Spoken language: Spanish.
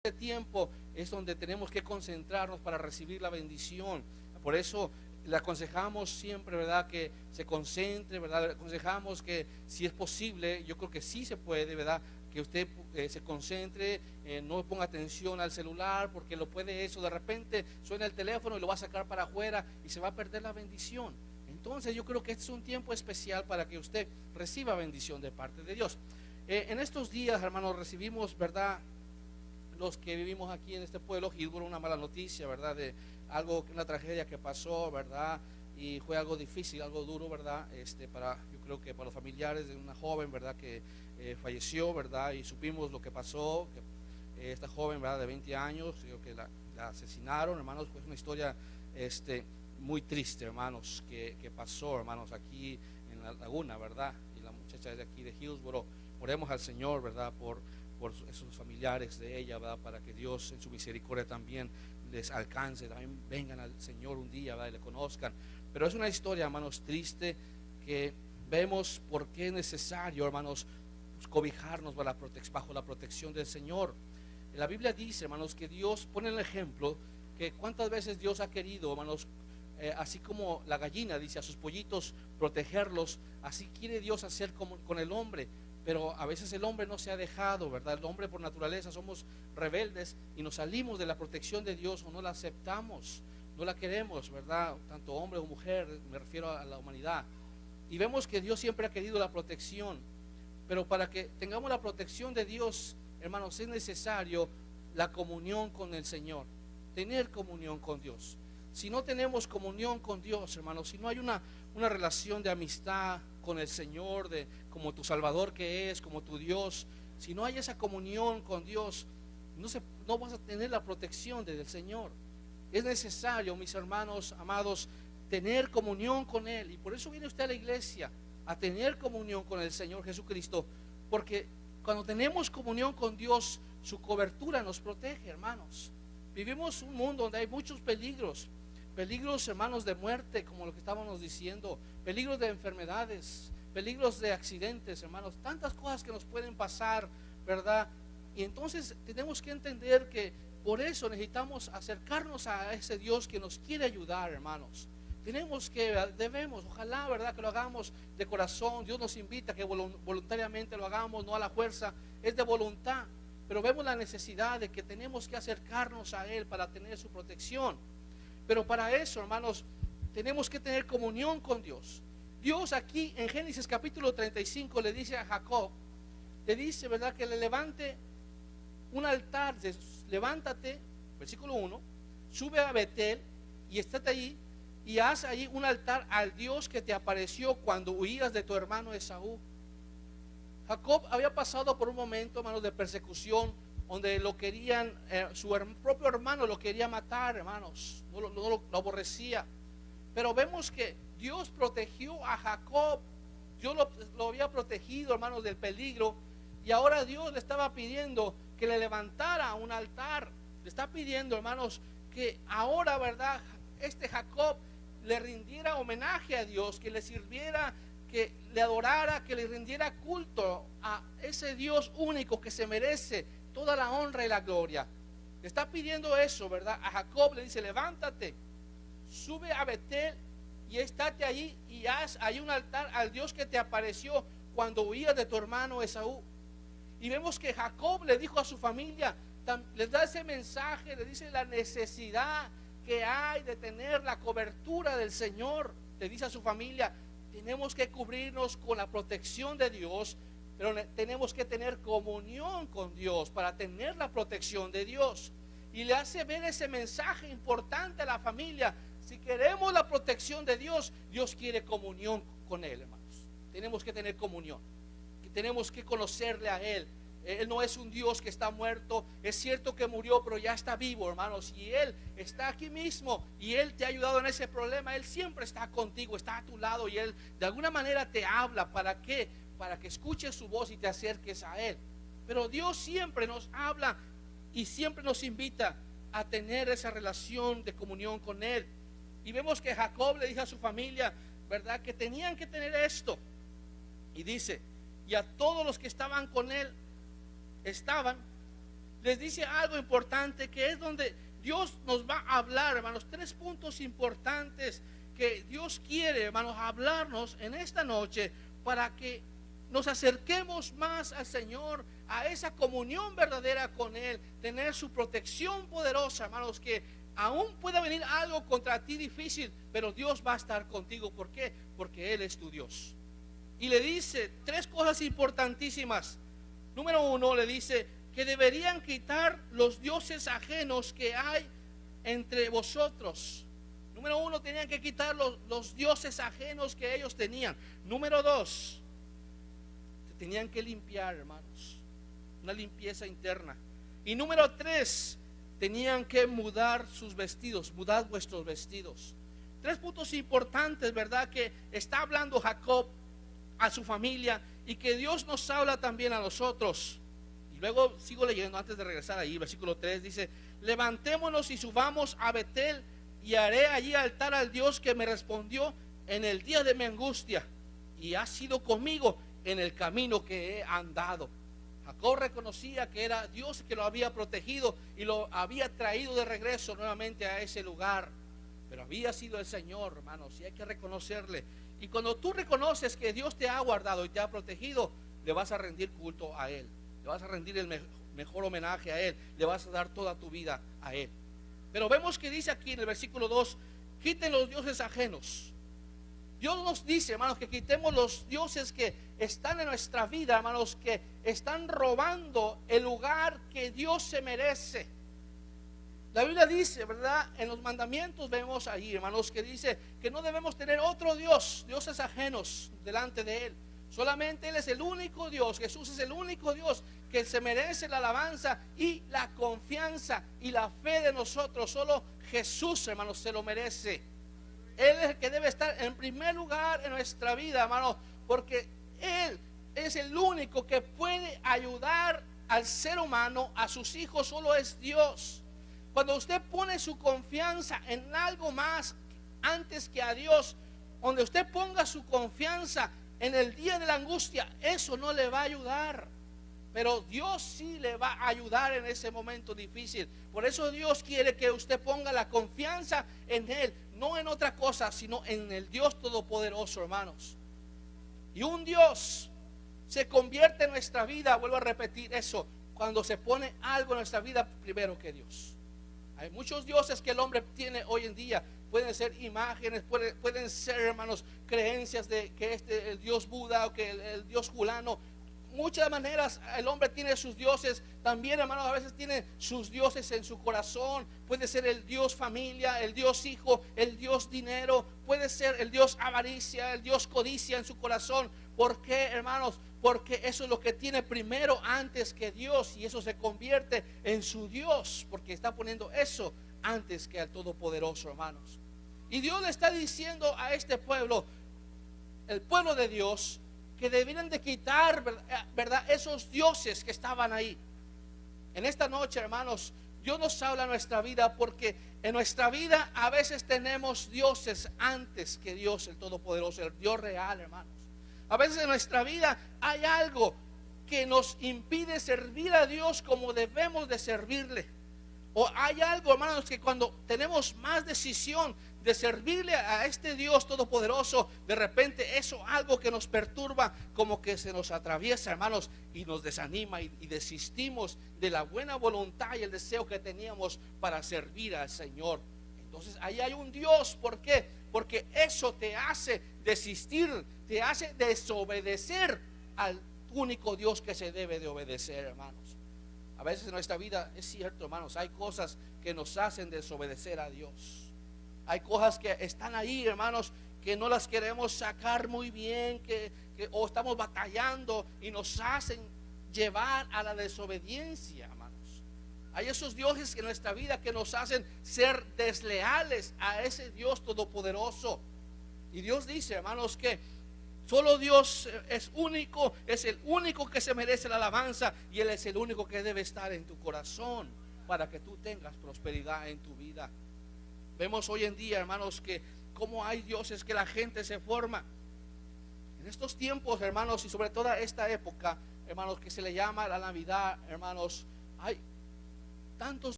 este tiempo es donde tenemos que concentrarnos para recibir la bendición. Por eso le aconsejamos siempre, ¿verdad?, que se concentre, ¿verdad? Le aconsejamos que si es posible, yo creo que sí se puede, ¿verdad?, que usted se concentre, no ponga atención al celular, porque lo puede eso, de repente suena el teléfono y lo va a sacar para afuera y se va a perder la bendición. Entonces yo creo que este es un tiempo especial para que usted reciba bendición de parte de Dios. En estos días, hermanos, recibimos, ¿verdad?, los que vivimos aquí en este pueblo, Hillsboro, una mala noticia, ¿verdad?, de algo, una tragedia que pasó, ¿verdad?, y fue algo difícil, algo duro, ¿verdad?, yo creo que para los familiares de una joven, ¿verdad?, que falleció, ¿verdad?, y supimos lo que pasó, que esta joven, ¿verdad?, de 20 años, creo que la asesinaron, hermanos. Pues una historia muy triste, hermanos, que pasó, hermanos, aquí en la laguna, ¿verdad?, y la muchacha es de aquí de Hillsboro. Oremos al Señor, ¿verdad?, por esos familiares de ella, ¿verdad?, para que Dios en su misericordia también les alcance, también vengan al Señor un día, ¿verdad?, y le conozcan. Pero es una historia, hermanos, triste, que vemos por qué es necesario, hermanos, pues, cobijarnos bajo la protección del Señor. La Biblia dice, hermanos, que Dios pone el ejemplo, que cuántas veces Dios ha querido, hermanos, así como la gallina dice a sus pollitos protegerlos, así quiere Dios hacer con el hombre. Pero a veces el hombre no se ha dejado, ¿verdad? El hombre por naturaleza somos rebeldes y nos salimos de la protección de Dios o no la aceptamos, no la queremos, ¿verdad? Tanto hombre o mujer, me refiero a la humanidad. Y vemos que Dios siempre ha querido la protección, pero para que tengamos la protección de Dios, hermanos, es necesario la comunión con el Señor, tener comunión con Dios. Si no tenemos comunión con Dios, hermanos, si no hay una relación de amistad con el Señor, como tu Salvador que es, como tu Dios, si no hay esa comunión con Dios, no vas a tener la protección del Señor. Es necesario, mis hermanos amados, tener comunión con Él. Y por eso viene usted a la iglesia, a tener comunión con el Señor Jesucristo, porque cuando tenemos comunión con Dios, su cobertura nos protege, hermanos. Vivimos un mundo donde hay muchos peligros, hermanos, de muerte, como lo que estábamos diciendo, peligros de enfermedades, peligros de accidentes, hermanos, tantas cosas que nos pueden pasar, ¿verdad? Y entonces tenemos que entender que por eso necesitamos acercarnos a ese Dios que nos quiere ayudar, hermanos. Debemos, ojalá, ¿verdad?, que lo hagamos de corazón. Dios nos invita a que voluntariamente lo hagamos, no a la fuerza, es de voluntad. Pero vemos la necesidad de que tenemos que acercarnos a Él para tener su protección. Pero para eso, hermanos, tenemos que tener comunión con Dios. Dios aquí en Génesis capítulo 35 le dice a Jacob, le dice, ¿verdad?, que le levante un altar. Levántate, versículo 1, sube a Betel y estate allí y haz allí un altar al Dios que te apareció cuando huías de tu hermano Esaú. Jacob había pasado por un momento, hermanos, de persecución, donde lo querían, su propio hermano lo quería matar, hermanos, lo aborrecía. Pero vemos que Dios protegió a Jacob, Dios lo había protegido, hermanos, del peligro. Y ahora Dios le estaba pidiendo que le levantara un altar. Le está pidiendo, hermanos, que ahora, ¿verdad?, Jacob le rindiera homenaje a Dios, que le sirviera, que le adorara, que le rindiera culto a ese Dios único que se merece toda la honra y la gloria. Le está pidiendo eso, ¿verdad? A Jacob le dice, levántate, sube a Betel y estate allí y haz ahí un altar al Dios que te apareció cuando huías de tu hermano Esaú. Y vemos que Jacob le dijo a su familia, les da ese mensaje, le dice la necesidad que hay de tener la cobertura del Señor. Le dice a su familia, tenemos que cubrirnos con la protección de Dios, pero tenemos que tener comunión con Dios para tener la protección de Dios. Y le hace ver ese mensaje importante a la familia. Si queremos la protección de Dios, Dios quiere comunión con Él, hermanos. Tenemos que tener comunión, tenemos que conocerle a Él. Él no es un Dios que está muerto. Es cierto que murió, pero ya está vivo, hermanos. Y Él está aquí mismo y Él te ha ayudado en ese problema. Él siempre está contigo, está a tu lado. Y Él de alguna manera te habla. ¿Para qué? Para que escuches su voz y te acerques a Él. Pero Dios siempre nos habla y siempre nos invita a tener esa relación de comunión con Él. Y vemos que Jacob le dijo a su familia, ¿verdad?, que tenían que tener esto. Y dice, y a todos los que estaban con él, les dice algo importante, que es donde Dios nos va a hablar, hermanos. 3 puntos importantes que Dios quiere, hermanos, hablarnos en esta noche para que nos acerquemos más al Señor, a esa comunión verdadera con Él, tener su protección poderosa, hermanos, que aún pueda venir algo contra ti difícil, pero Dios va a estar contigo. ¿Por qué? Porque Él es tu Dios. Y le dice 3 cosas importantísimas. Número 1, le dice que deberían quitar los dioses ajenos que hay entre vosotros. Número 1, tenían que quitar los dioses ajenos que ellos tenían. Número 2, se tenían que limpiar, hermanos, una limpieza interna. Y número 3, tenían que mudar sus vestidos, mudad vuestros vestidos. 3 puntos importantes, ¿verdad? Que está hablando Jacob a su familia y que Dios nos habla también a nosotros. Y luego sigo leyendo antes de regresar ahí, versículo 3 dice: levantémonos y subamos a Betel, y haré allí altar al Dios que me respondió en el día de mi angustia y ha sido conmigo en el camino que he andado. Jacob reconocía que era Dios que lo había protegido y lo había traído de regreso nuevamente a ese lugar, pero había sido el Señor, hermanos, y hay que reconocerle. Y cuando tú reconoces que Dios te ha guardado y te ha protegido, le vas a rendir culto a Él, le vas a rendir el mejor homenaje a Él, le vas a dar toda tu vida a Él. Pero vemos que dice aquí en el versículo 2: quiten los dioses ajenos. Dios nos dice, hermanos, que quitemos los dioses que están en nuestra vida, hermanos, que están robando el lugar que Dios se merece. La Biblia dice, ¿verdad? En los mandamientos vemos ahí, hermanos, que dice que no debemos tener otro Dios, dioses ajenos delante de Él. Solamente Él es el único Dios. Jesús es el único Dios que se merece la alabanza y la confianza y la fe de nosotros. Solo Jesús, hermanos, se lo merece. Él es el que debe estar en primer lugar en nuestra vida, hermanos, porque Él es el único que puede ayudar al ser humano, a sus hijos. Solo es Dios. Cuando usted pone su confianza en algo más antes que a Dios, donde usted ponga su confianza en el día de la angustia, eso no le va a ayudar. Pero Dios sí le va a ayudar en ese momento difícil. Por eso Dios quiere que usted ponga la confianza en Él, no en otra cosa, sino en el Dios Todopoderoso, hermanos. Y un Dios se convierte en nuestra vida, vuelvo a repetir eso, cuando se pone algo en nuestra vida primero que Dios. Hay muchos dioses que el hombre tiene hoy en día. Pueden ser imágenes, pueden ser, hermanos, creencias de que el Dios Buda o que el Dios fulano. Muchas maneras el hombre tiene sus dioses. También, hermanos, a veces tiene sus dioses en su corazón. Puede ser el Dios familia, el Dios hijo, el Dios dinero. Puede ser el Dios avaricia, el Dios codicia en su corazón. ¿Por qué, hermanos? Porque eso es lo que tiene primero antes que Dios, y eso se convierte en su Dios, porque está poniendo eso antes que al Todopoderoso, hermanos. Y Dios le está diciendo a este pueblo, el pueblo de Dios, que debieran de quitar, ¿verdad?, esos dioses que estaban ahí. En esta noche, hermanos, Dios nos habla en nuestra vida, porque en nuestra vida a veces tenemos dioses antes que Dios, el Todopoderoso, el Dios real, hermanos. A veces en nuestra vida hay algo que nos impide servir a Dios como debemos de servirle. O hay algo, hermanos, que cuando tenemos más decisión de servirle a este Dios Todopoderoso, de repente eso algo que nos perturba, como que se nos atraviesa, hermanos, y nos desanima y desistimos de la buena voluntad y el deseo que teníamos para servir al Señor. Entonces ahí hay un Dios. ¿Por qué? Porque eso te hace desistir, te hace desobedecer al único Dios que se debe de obedecer, hermanos. A veces en nuestra vida es cierto, hermanos, hay cosas que nos hacen desobedecer a Dios. Hay cosas que están ahí, hermanos, que no las queremos sacar muy bien, o estamos batallando y nos hacen llevar a la desobediencia, hermanos. Hay esos dioses en nuestra vida que nos hacen ser desleales a ese Dios Todopoderoso. Y Dios dice, hermanos, que solo Dios es único, es el único que se merece la alabanza, y Él es el único que debe estar en tu corazón para que tú tengas prosperidad en tu vida. Vemos hoy en día, hermanos, que como hay dioses que la gente se forma. En estos tiempos, hermanos, y sobre todo esta época, hermanos, que se le llama la Navidad, hermanos, hay tantos